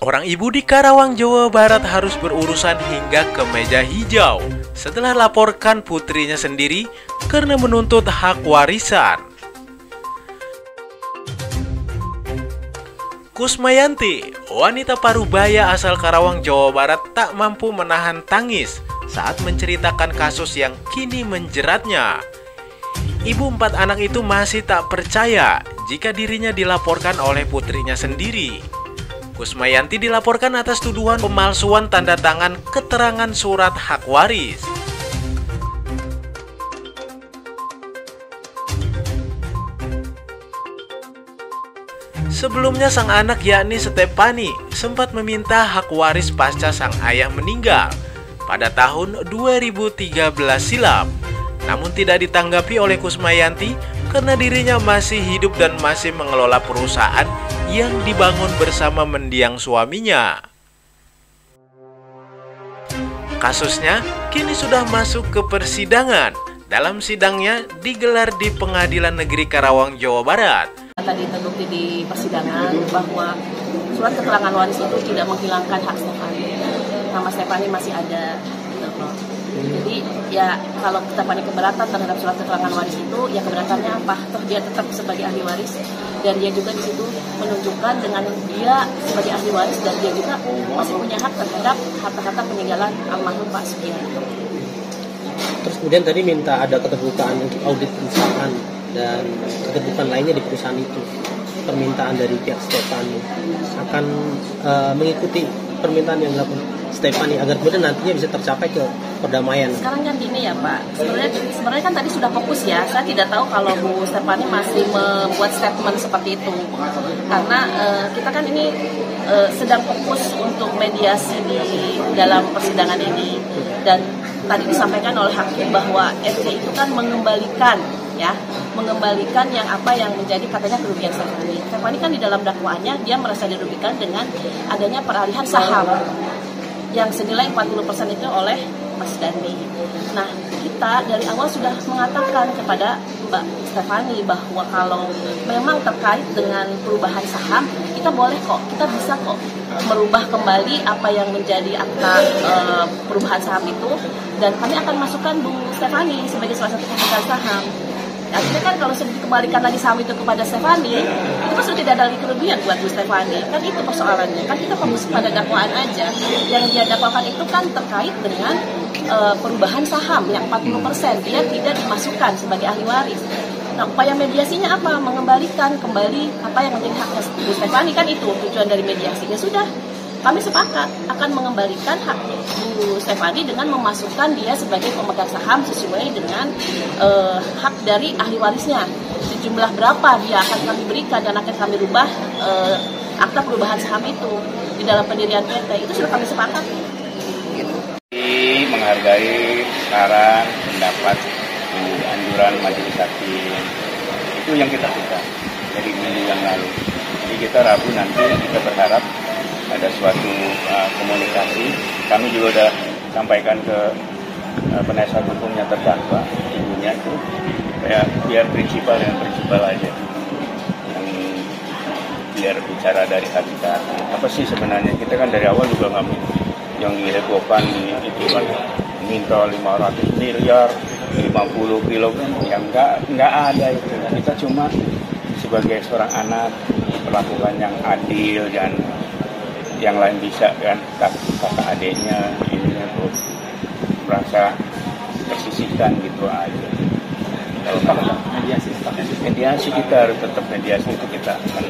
Seorang ibu di Karawang, Jawa Barat harus berurusan hingga ke meja hijau setelah laporkan putrinya sendiri karena menuntut hak warisan. Kusmayanti, wanita parubaya asal Karawang, Jawa Barat, tak mampu menahan tangis saat menceritakan kasus yang kini menjeratnya. Ibu 4 anak itu masih tak percaya jika dirinya dilaporkan oleh putrinya sendiri. Kusmayanti dilaporkan atas tuduhan pemalsuan tanda tangan keterangan surat hak waris. Sebelumnya sang anak yakni Stefani sempat meminta hak waris pasca sang ayah meninggal pada tahun 2013 silam. Namun tidak ditanggapi oleh Kusmayanti karena dirinya masih hidup dan masih mengelola perusahaan yang dibangun bersama mendiang suaminya. Kasusnya kini sudah masuk ke persidangan. Dalam sidangnya digelar di Pengadilan Negeri Karawang, Jawa Barat. Tadi terbukti di persidangan bahwa surat keterangan waris itu tidak menghilangkan hak Stefani. Nama Stefani masih ada. Jadi ya kalau Stefani keberatan terhadap surat keterangan waris itu, ya keberatannya apa? Toh dia tetap sebagai ahli waris dan dia juga di situ menunjukkan dengan dia sebagai ahli waris dan dia juga masih punya hak terhadap harta-harta peninggalan almarhum Pak Sugiharto. Terus kemudian tadi minta ada keterbukaan untuk audit perusahaan dan keterbukaan lainnya di perusahaan itu. Permintaan dari pihak Stefani akan mengikuti permintaan yang dilakukan Stefani agar kemudian nantinya bisa tercapai ke perdamaian. Sekarang kan gini ya Pak, sebenarnya kan tadi sudah fokus ya. Saya tidak tahu kalau Bu Stefani masih membuat statement seperti itu, karena kita kan ini sedang fokus untuk mediasi di dalam persidangan ini. Dan tadi disampaikan oleh hakim bahwa FG itu kan mengembalikan yang apa yang menjadi katanya kerugian Stefani. Stefani kan di dalam dakwaannya dia merasa dirugikan dengan adanya peralihan saham yang senilai 40% itu oleh Mas Dandi. Nah, kita dari awal sudah mengatakan kepada Mbak Stefani bahwa kalau memang terkait dengan perubahan saham, kita boleh kok, kita bisa kok merubah kembali apa yang menjadi akta perubahan saham itu, dan kami akan masukkan Bu Stefani sebagai salah satu pemegang saham. Akhirnya kan kalau sudah dikembalikan lagi saham itu kepada Stefani, itu kan sudah tidak ada lagi kerugian buat Bu Stefani. Kan itu persoalannya. Kan kita fokus pada dakwaan aja. Yang dia dakwakan itu kan terkait dengan perubahan saham yang 40%. Dia tidak dimasukkan sebagai ahli waris. Nah, upaya mediasinya apa? Mengembalikan kembali apa yang menjadi haknya Bu Stefani, kan itu tujuan dari mediasi. Ya sudah, kami sepakat akan mengembalikan hak Bu Stefani dengan memasukkan dia sebagai pemegang saham sesuai dengan hak dari ahli warisnya. Sejumlah berapa dia akan kami berikan dan akan kami rubah akta perubahan saham itu di dalam pendirian PT. Itu sudah kami sepakat. Menghargai saran, pendapat, anjuran majelis hakim. Itu yang kita suka dari minggu yang lalu. Jadi kita Rabu nanti kita berharap ada suatu komunikasi. Kami juga sudah sampaikan ke penasihat hukumnya terdakwa, ibunya itu biar prinsipal aja, yang biar bicara dari hati ke hati. Apa sih sebenarnya, kita kan dari awal juga nggak yang dihebohkan itu kan minta 500 miliar 50 kilo kan, yang nggak ada itu. Kita cuma sebagai seorang anak perlakukan yang adil dan yang lain bisa kan, kata adiknya ini tuh merasa tersisihkan gitu aja. Kalau mediasi kita harus tetap mediasi, itu kita kan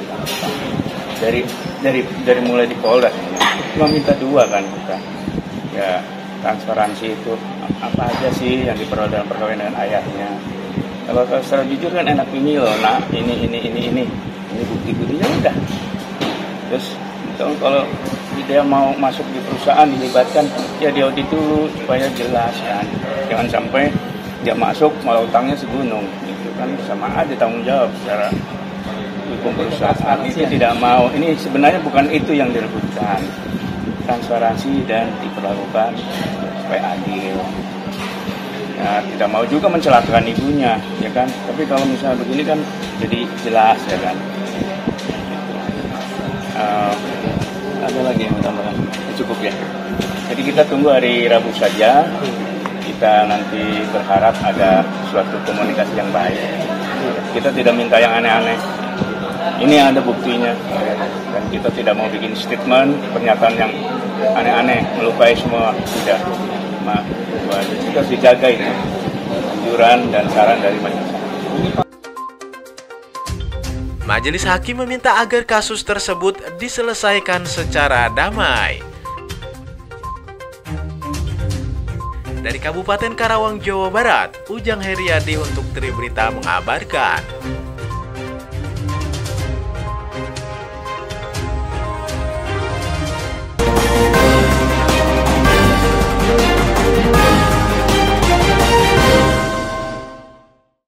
dari mulai di Polda cuma minta 2 kan kita ya, transparansi itu apa aja sih yang diperoleh dalam perkawinan dengan ayahnya. Kalau secara jujur kan enak ini loh, nah ini bukti-buktinya udah. Terus kalau dia mau masuk di perusahaan dilibatkan, ya dia audit dulu supaya jelas kan. Jangan sampai dia masuk malah utangnya segunung, gitu kan, sama aja tanggung jawab secara hukum perusahaan. Itu tidak mau. Ini sebenarnya bukan itu yang direbutkan, transparansi dan diperlakukan supaya adil. Ya, tidak mau juga mencelakakan ibunya, ya kan. Tapi kalau misalnya begini kan jadi jelas, ya kan. Ada lagi yang tambahkan? Cukup ya. Jadi kita tunggu hari Rabu saja. Kita nanti berharap ada suatu komunikasi yang baik. Kita tidak minta yang aneh-aneh. Ini ada buktinya. Dan kita tidak mau bikin statement, pernyataan yang aneh-aneh, melukai semua. Tidak. Kita harus dijaga ini. Anjuran dan saran dari majelis. Majelis Hakim meminta agar kasus tersebut diselesaikan secara damai. Dari Kabupaten Karawang, Jawa Barat, Ujang Heriadi untuk Tribrita mengabarkan.